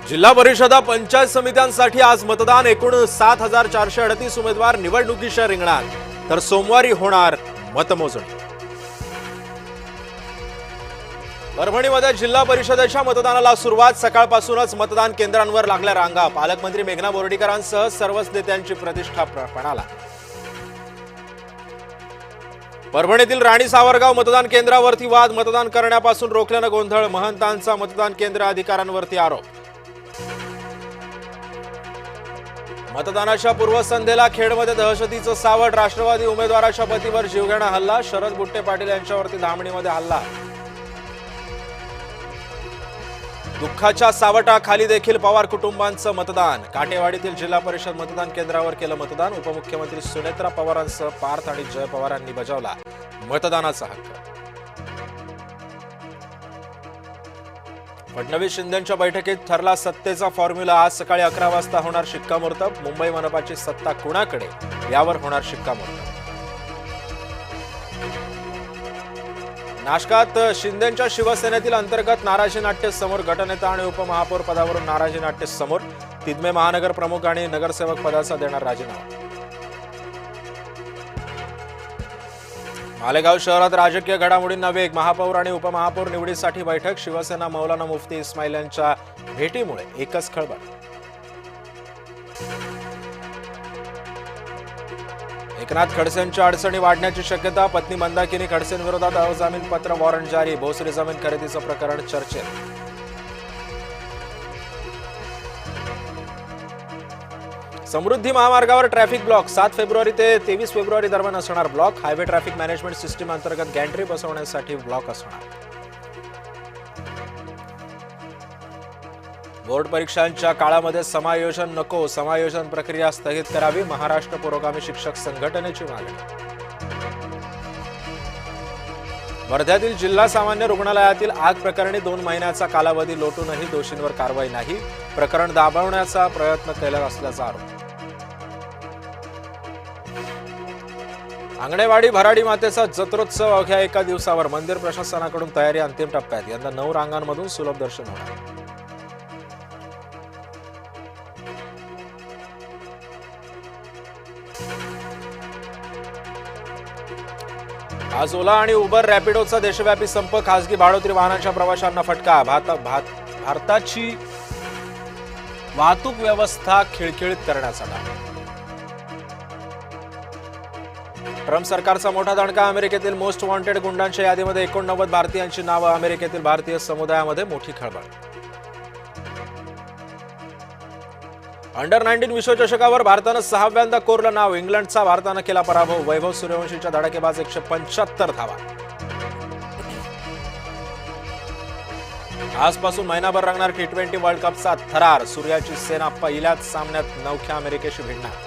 जिल्हा परिषदा पंचायत समित्यांसाठी आज मतदान। एकूण 7438 उमेदवार निवडणुकीच्या रिंगणात, तर सोमवारी होणार मतमोजणी। परभणीमध्ये जिल्हा परिषदेच्या मतदानाला सुरुवात। सकाळपासूनच मतदान केंद्रांवर लागल्या रांगा। पालकमंत्री मेघना बोर्डीकरांसह सर्वच नेत्यांची प्रतिष्ठा पणाला। परभणीतील राणी सावरगाव मतदान केंद्रावरती वाद। मतदान करण्यापासून रोखल्यानं गोंधळ। महंतांचा मतदान केंद्र अधिकाऱ्यांवरती आरोप। मतदानाच्या पूर्वसंध्येला खेडमध्ये दहशतीचं सावट। राष्ट्रवादी उमेदवाराच्या पतीवर जीवघेणा हल्ला। शरद बुट्टे पाटील यांच्यावरती धामणीमध्ये हल्ला। दुःखाच्या सावटाखाली देखील पवार कुटुंबांचं मतदान। काटेवाडीतील जिल्हा परिषद मतदान केंद्रावर केलं मतदान। उपमुख्यमंत्री सुनेत्रा पवारांसह पार्थ आणि जय पवारांनी बजावला मतदानाचा हक्क। फडणवीस शिंदेच्या बैठकीत ठरला सत्तेचा फॉर्म्युला। आज सकाळी 11 वाजता होणार शिक्कामोर्तब। मुंबई मनपाची सत्ता कुणाकडे, यावर होणार शिक्कामोर्तब। नाशकात शिंदेच्या शिवसेनेतील अंतर्गत नाराजी नाट्य समोर। गटनेता आणि उपमहापौर पदावरून नाराजी नाट्य समोर। तिदमे महानगर प्रमुख आणि नगरसेवक पदाचा देणार राजीनामा। मालेगाव शहरात राजकीय घडामोडींना वेग। महापौर आणि उपमहापौर निवडीसाठी बैठक। शिवसेना मौलाना मुफ्ती इस्माईल यांच्या भेटीमुळे एकच खळबळ। एकनाथ खडसेंच्या अडचणी वाढण्याची शक्यता। पत्नी मंदाकिनी खडसेंविरोधात अजामीनपत्र वॉरंट जारी। भोसरी जमीन खरेदीचं प्रकरण चर्चेत। समृद्धी महामार्गावर ट्रॅफिक ब्लॉक। 7 फेब्रुवारी ते 23 फेब्रुवारी दरम्यान असणार block. Highway traffic management system अंतर्गत गॅन्ट्री बसवण्यासाठी ब्लॉक असणार। बोर्ड परीक्षांच्या काळामध्ये समायोजन नको। समायोजन प्रक्रिया स्थगित करावी। महाराष्ट्र पुरोगामी शिक्षक संघटनेची मागणी। वर्ध्यातील जिल्हा सामान्य रुग्णालयातील आग प्रकरणी 2 महिन्याचा कालावधी लोटूनही दोषींवर कारवाई नाही। प्रकरण दाबवण्याचा प्रयत्न केला असल्याचा आरोप। आंगणेवाडी भराडी मातेचा जत्रोत्सव अवघ्या एका दिवसावर। मंदिर प्रशासनाकडून तयारी अंतिम टप्प्यात। यंदा 9 रांगांमधून सुलभ दर्शन होणार। आज ओला आणि उबर रॅपिडोचा देशव्यापी संप। खासगी भाडोत्री वाहनांच्या प्रवाशांना फटका। भारताची वाहतूक व्यवस्था खिळखिळीत करण्याचा डाव। ट्रम्प सरकारचा मोठा दणका। अमेरिकेतील मोस्ट वॉन्टेड गुंडांच्या यादीमध्ये 89 भारतीयांची नावं। अमेरिकेतील भारतीय समुदायामध्ये मोठी खळबळ। अंडर-19 विश्वचषकावर भारतानं 6व्यांदा कोरलं नाव। इंग्लंडचा भारतानं केला पराभव। वैभव सूर्यवंशीच्या धडाकेबाज 175 धावा। आजपासून महिनाभर रंगणार T20 वर्ल्ड कपचा थरार। सूर्याची सेना पहिल्याच सामन्यात नवख्या अमेरिकेशी भिडणार।